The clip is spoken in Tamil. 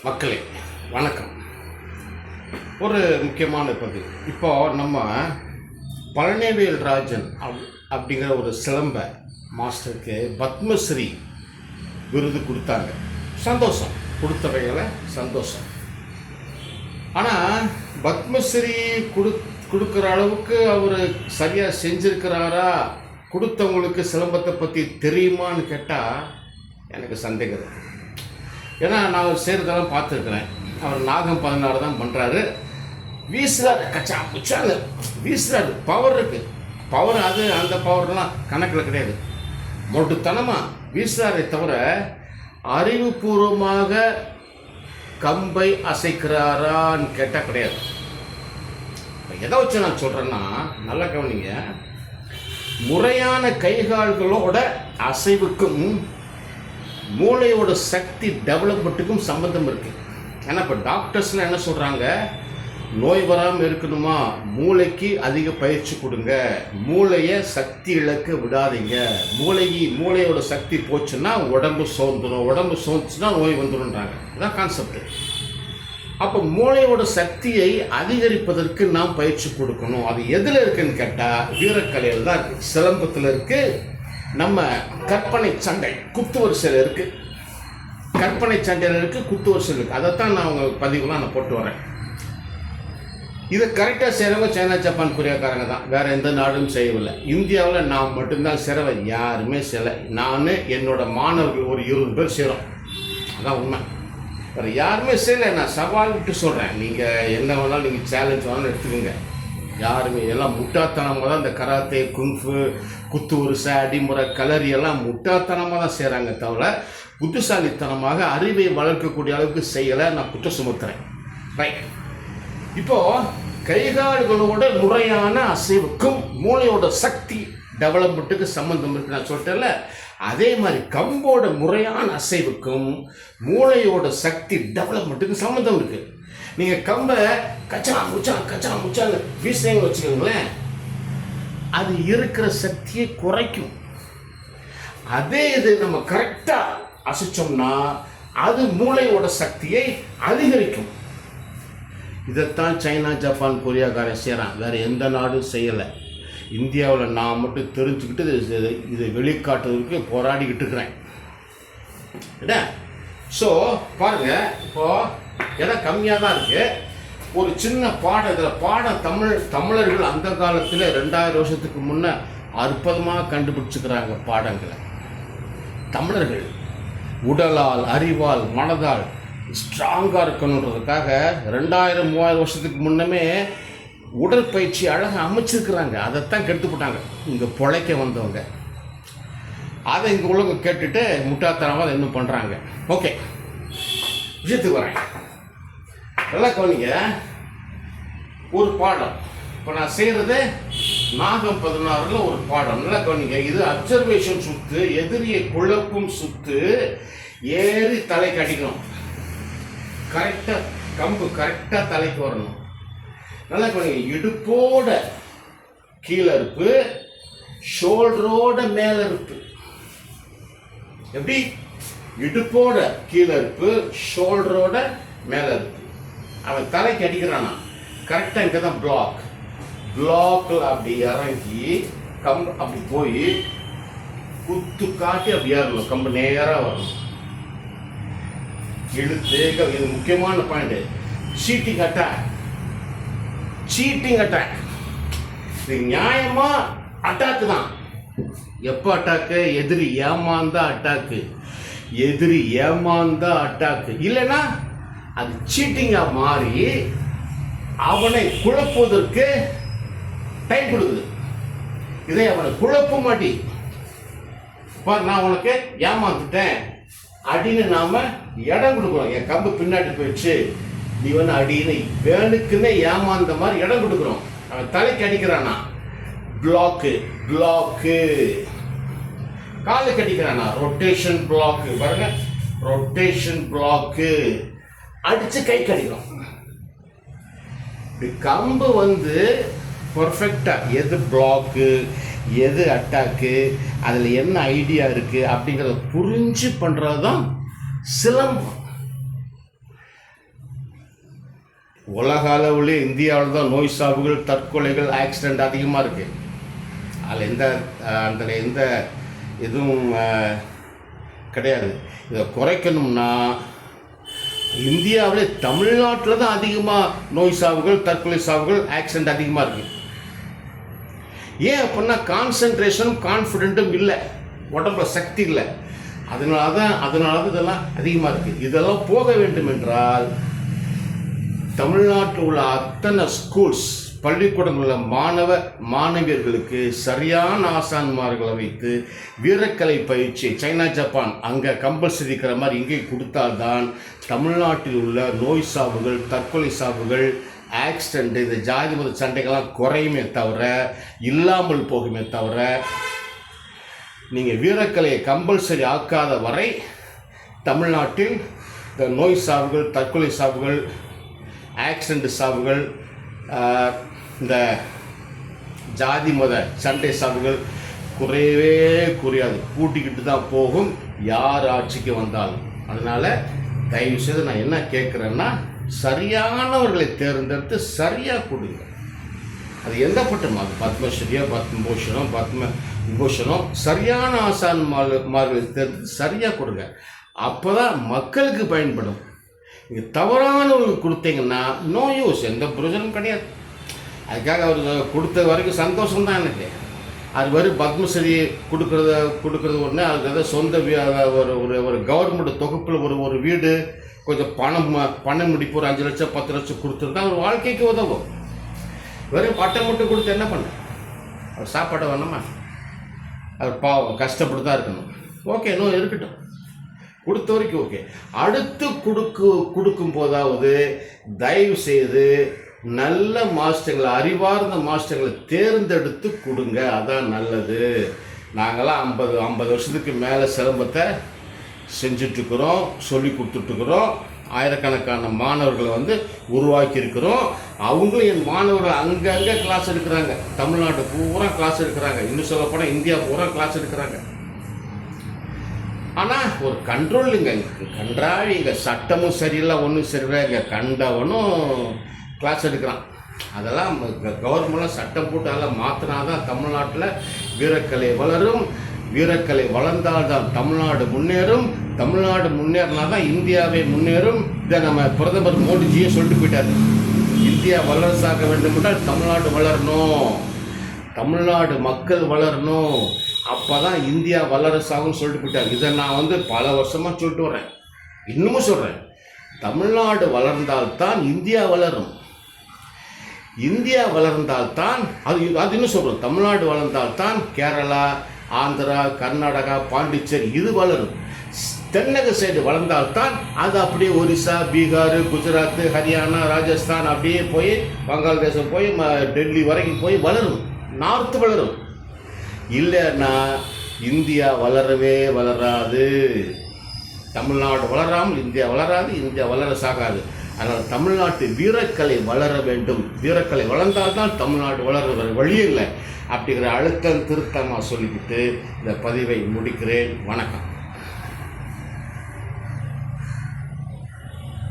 மக்களே வணக்கம். ஒரு முக்கியமான பதிவு. இப்போ நம்ம பழனிவேல் ராஜன் அப்படிங்கிற ஒரு சிலம்ப மாஸ்டருக்கு பத்மஸ்ரீ விருது கொடுத்தாங்க. சந்தோஷம், கொடுத்தவைகளை சந்தோஷம். ஆனால் பத்மஸ்ரீ கொடுக்குற அளவுக்கு அவர் சரியாக செஞ்சுருக்கிறாரா, கொடுத்தவங்களுக்கு சிலம்பத்தை பற்றி தெரியுமான்னு கேட்டால் எனக்கு சந்தேகம். ஏன்னா நான் செய்கிறதெல்லாம் பார்த்துருக்குறேன். அவர் நாகம் 16 தான் பண்ணுறாரு. வீசுறாரு, கச்சா முச்சாங்க வீசுறாரு. பவர் இருக்குது. பவர் அந்த பவர்லாம் கணக்கில் கிடையாது. மொட்டுத்தனமாக வீசுறாரே தவிர அறிவுபூர்வமாக கம்பை அசைக்கிறாரான்னு கேட்டால் கிடையாது. எதை வச்சு நான் சொல்கிறேன்னா, நல்லா கவனிங்க. முறையான கைகால்களோட அசைவுக்கும் மூளையோட சக்தி டெவலப்மெண்ட்டுக்கும் சம்மந்தம் இருக்குது. ஏன்னா இப்போ டாக்டர்ஸ்லாம் என்ன சொல்கிறாங்க, நோய் வராமல் இருக்கணுமா மூளைக்கு அதிக பயிற்சி கொடுங்க, மூளையை சக்தி இழக்க விடாதீங்க, மூளையோட சக்தி போச்சுன்னா உடம்பு சோர்ந்துடும், உடம்பு சோர்ந்துச்சுன்னா நோய் வந்துடும்ன்றாங்க. இதுதான் கான்செப்ட். அப்போ மூளையோட சக்தியை அதிகரிப்பதற்கு நாம் பயிற்சி கொடுக்கணும். அது எதில் இருக்குன்னு கேட்டால் வீரக்கலையில் தான் இருக்குது, சிலம்பத்தில் இருக்குது, நம்ம கற்பனை சண்டை குத்து வரிசையில் இருக்குது, கற்பனை சண்டையில் இருக்குது, குத்து வரிசையில் இருக்குது. அதைத்தான் நான் உங்கள் பதிவுலாம் நான் போட்டு வரேன். இதை கரெக்டாக செய்கிறவங்க சைனா, ஜப்பான், கொரியாக்காரங்க தான். வேறு எந்த நாடும் செய்யவில்லை. இந்தியாவில் நான் மட்டும்தான் செய்கிறவன், யாருமே செய்யலை. நான் என்னோட மாணவர்கள் ஒரு 20 பேர் செய்கிறோம். அதான் உண்மை. வேறு யாருமே செய்யலை. நான் சவால் விட்டு சொல்கிறேன். நீங்கள் என்ன வேணாலும் நீங்கள் சேலஞ்ச் வேணாலும் எடுத்துக்கோங்க. யாருமே எல்லாம் முட்டாள்தனமாக தான் இந்த கராத்தே, குங்ஃபு, குத்து உருசை, அடிமுறை, கலரி எல்லாம் முட்டாள்தனமாக தான் செய்கிறாங்க தவிர புத்திசாலித்தனமாக அறிவை வளர்க்கக்கூடிய அளவுக்கு செய்யலை. நான் குற்றம் சுமத்துறேன். ரைட். இப்போது கைகால்களோட முறையான அசைவுக்கும் மூளையோட சக்தி டெவலப்மெண்ட்டுக்கு சம்மந்தம் இருக்குது நான் சொல்லிட்டேன்ல. அதே மாதிரி கம்போட முறையான அசைவுக்கும் மூளையோட சக்தி டெவலப்மெண்ட்டுக்கு சம்மந்தம் இருக்குது. நீங்கள் கம்பை கச்சா முச்சாங்க வீசுறீங்கன்னு வச்சுக்கோங்களேன், அது இருக்கிற சக்தியை குறைக்கும். அதே இது நம்ம கரெக்டாக அசைச்சோம்னா அது மூளையோட சக்தியை அதிகரிக்கும். இதைத்தான் சைனா, ஜப்பான், கொரியாக்காரன் செய்கிறான். வேறு எந்த நாடும் செய்யலை. இந்தியாவில் நான் மட்டும் தெரிஞ்சுக்கிட்டு இதை வெளிக்காட்டுறதுக்கு போராடிக்கிட்டு இருக்கிறேன். ஸோ பாருங்கள், இப்போது இடம் கம்மியாக தான் இருக்குது. ஒரு சின்ன பாடம், இதில் பாடம் தமிழர்கள் அந்த காலத்தில் 2000 வருஷத்துக்கு முன்னே அற்புதமாக கண்டுபிடிச்சிக்கிறாங்க பாடங்களை. தமிழர்கள் உடலால், அறிவால், மனதால் ஸ்ட்ராங்காக இருக்கணுன்றதுக்காக 2000-3000 வருஷத்துக்கு முன்னமே உடற்பயிற்சி அழகாக அமைச்சிருக்கிறாங்க. அதைத்தான் கெடுத்து போட்டாங்க இங்கே பிழைக்க வந்தவங்க. அதை இங்கே உள்ளவங்க கேட்டுட்டு முட்டாள்தனமாக அதை இன்னும் பண்ணுறாங்க. ஓகே, விஷயத்துக்கு வரேன். நல்லா கவனிங்க. ஒரு பாடம் இப்போ நான் செய்கிறது நாகம் 16 ஒரு பாடம். நல்லா கவனிங்க. இது அப்சர்வேஷன் சுத்து, எதிரியை குழப்பும் சுத்து, ஏறி தலைக்கு அடிக்கணும். கரெக்டாக கம்பு கரெக்டாக தலைக்கு வரணும். நல்லா கவனிங்க. இடுப்போட கீழே இருப்பு, ஷோல்டரோட மேலே இருப்பு. எப்படி? இடுப்போட கீழே இருப்பு, ஷோல்டரோட மேலே இருப்பு. அவன் தலைக்கு அடிக்கிறானா, கரெக்டாக இங்கே தான் பிளாக்கில் அப்படி இறங்கி கம்பு அப்படி போய் குத்து காட்டி அப்படி ஏறணும். கம்பு நேராக வரணும். இழுத்து, இது முக்கியமான பாயிண்ட். Seating attack. இது நியாயமா அட்டாக்கு தான். எப்போ அட்டாக்கு? எதிரி ஏமாந்தா அட்டாக்கு. இல்லைன்னா அது சீட்டிங்காக மாறி அவனை குழப்புவதற்கு டைம் கொடுக்குது. இதை அவனை குழப்ப மாட்டி, நான் உனக்கு ஏமாந்துட்டேன் அப்படின்னு நாம இடம் கொடுக்குறோம். என் கம்பு பின்னாடி போயிடுச்சு, நீ வந்து அடின்னு வேணுக்குன்னே ஏமாந்த மாதிரி இடம் கொடுக்குறோம். அவன் தலைக்கு அடிக்கிறானா, பிளாக்கு. காலுக்கு அடிக்கிறானா, ரொட்டேஷன் பிளாக்கு. பாருங்க, ரொட்டேஷன் பிளாக்கு அடிச்சு கை கடிக்கிறோம். கம்பு வந்து பர்ஃபெக்டாக எது பிளாக்கு, எது அட்டாக்கு, அதில் என்ன ஐடியா இருக்குது அப்படிங்கிறத புரிஞ்சு பண்ணுறது தான் சிலம்பம். உலக அளவுலேயே இந்தியாவில் தான் நோய் சாவுகள், தற்கொலைகள், ஆக்சிடெண்ட் அதிகமாக இருக்குது. அதில் எந்த இதுவும் கிடையாது. இதை குறைக்கணும்னா இந்தியாவிலே தமிழ்நாட்டில் தான் அதிகமாக நோய் சாவுகள், தற்கொலை சாவுகள், ஆக்சிடெண்ட் அதிகமாக இருக்குது. ஏன் அப்படின்னா கான்சன்ட்ரேஷனும் கான்ஃபிடென்ட்டும் இல்லை, உடம்புல சக்தி இல்லை. அதனால தான் இதெல்லாம் அதிகமாக இருக்குது. இதெல்லாம் போக வேண்டும் என்றால் தமிழ்நாட்டில் உள்ள அத்தனை ஸ்கூல்ஸ், பள்ளிக்கூடங்களில் உள்ள மாணவியர்களுக்கு சரியான ஆசான்மார்களை வைத்து வீரக்கலை பயிற்சி, சைனா, ஜப்பான் அங்கே கம்பல்சரி இருக்கிற மாதிரி இங்கே கொடுத்தால்தான் தமிழ்நாட்டில் உள்ள நோய் சாவுகள், தற்கொலை சாவுகள், ஆக்சிடெண்ட், இந்த ஜாதி மத சண்டைகள்லாம் குறையுமே தவிர, இல்லாமல் போகுமே தவிர, நீங்கள் வீரக்கலையை கம்பல்சரி ஆக்காத வரை தமிழ்நாட்டில் இந்த நோய் சாவுகள், தற்கொலை சாவுகள், ஆக்சிடெண்ட் சாவுகள், இந்த ஜாதி மத சண்டை சாவுகள் குறையவே குறையாது, கூட்டிக்கிட்டு தான் போகும் யார் ஆட்சிக்கு வந்தாலும். அதனால் தயவுசெய்து நான் என்ன கேட்குறேன்னா, சரியானவர்களை தேர்ந்தெடுத்து சரியாக கொடுங்க. அது எந்த பட்டம், அது பத்மஸ்ரீயோ, பத்மவிபூஷணோ, சரியான ஆசான்மார்களை தேர்ந்தெடுத்து சரியாக கொடுங்க. அப்போ தான் மக்களுக்கு பயன்படும். நீங்கள் தவறானவர்களுக்கு கொடுத்தீங்கன்னா நோ யூஸ், எந்த பிரயோஜனம் கிடையாது. அதுக்காக அவர் கொடுத்த வரைக்கும் சந்தோஷம்தான் எனக்கு. அது வரைக்கும் பத்மஸ்ரீ கொடுக்கறது ஒன்று, அதுக்கு ஏதாவது சொந்த ஒரு கவர்மெண்ட் தொகுப்பில் ஒரு வீடு, கொஞ்சம் பணம் முடிப்பு, ஒரு 5 லட்சம் 10 லட்சம் கொடுத்துருந்தா அவர் வாழ்க்கைக்கு உதவும். வெறும் பட்டம் மட்டும் கொடுத்து என்ன பண்ண? அவர் சாப்பாடை வேணுமா? அவர் பாவம் கஷ்டப்பட்டு தான் இருக்கணும். ஓகே, இன்னும் இருக்கட்டும், கொடுத்த வரைக்கும் ஓகே. அடுத்து கொடுக்கும் போதாவது தயவு செய்து நல்ல மாஸ்டர்களை, அறிவார்ந்த மாஸ்டர்களை தேர்ந்தெடுத்து கொடுங்க. அதான் நல்லது. நாங்களாம் 50 வருஷத்துக்கு மேலே சிலம்பத்தை செஞ்சிட்ருக்குறோம், சொல்லி கொடுத்துட்ருக்குறோம். ஆயிரக்கணக்கான மாணவர்களை உருவாக்கியிருக்கிறோம். அவங்களும் என் மாணவர்கள் அங்கங்கே கிளாஸ் எடுக்கிறாங்க. தமிழ்நாடு பூரா கிளாஸ் எடுக்கிறாங்க. இன்னும் சொல்லப்போனால் இந்தியா பூரா கிளாஸ் எடுக்கிறாங்க. ஆனால் ஒரு கண்ட்ரோல் இங்கே கன்றாவி, இங்கே சட்டமும் சரியில்லை, ஒன்றும் சரியில்லை. இங்கே கண்டவனும் கிளாஸ் எடுக்கிறான். அதெல்லாம் கவர்மெண்ட்லாம் சட்டம் போட்டு அதெல்லாம் மாற்றினா தான் தமிழ்நாட்டில் வீரக்கலை வளரும். வீரக்கலை வளர்ந்தால்தான் தமிழ்நாடு முன்னேறும். தமிழ்நாடு முன்னேறினா தான் இந்தியாவே முன்னேறும். இதை நம்ம பிரதமர் மோடிஜியே சொல்லிட்டு போயிட்டார். இந்தியா வல்லரசாக வேண்டும் என்றால் தமிழ்நாடு வளரணும், தமிழ்நாடு மக்கள் வளரணும், அப்போ தான் இந்தியா வல்லரசாகும்னு சொல்லிட்டு போயிட்டார். இதை நான் பல வருஷமாக சொல்லிட்டு வரேன், இன்னமும் சொல்கிறேன். தமிழ்நாடு வளர்ந்தால்தான் இந்தியா வளரும். இந்தியா வளர்ந்தால்தான் அது இன்னும் சொல்கிறோம், தமிழ்நாடு வளர்ந்தால்தான் கேரளா, ஆந்திரா, கர்நாடகா, பாண்டிச்சேரி இது வளரும். தென்னக சைடு வளர்ந்தால்தான் அது அப்படியே ஒரிசா, பீகார், குஜராத், ஹரியானா, ராஜஸ்தான் அப்படியே போய் வங்காளதேசம் போய் டெல்லி வரைக்கும் போய் வளரும், நார்த்து வளரும். இல்லைன்னா இந்தியா வளரவே வளராது. தமிழ்நாடு வளராமல் இந்தியா வளராது, இந்தியா வளரசாகாது. அதனால் தமிழ்நாட்டு வீரக்கலை வளர வேண்டும். வீரக்கலை வளர்ந்தால்தான் தமிழ்நாடு வளர வழியே இல்லை அப்படிங்கிற அழுத்தம் திருத்தமாக சொல்லிக்கிட்டு இந்த பதிவை முடிக்கிறேன். வணக்கம்.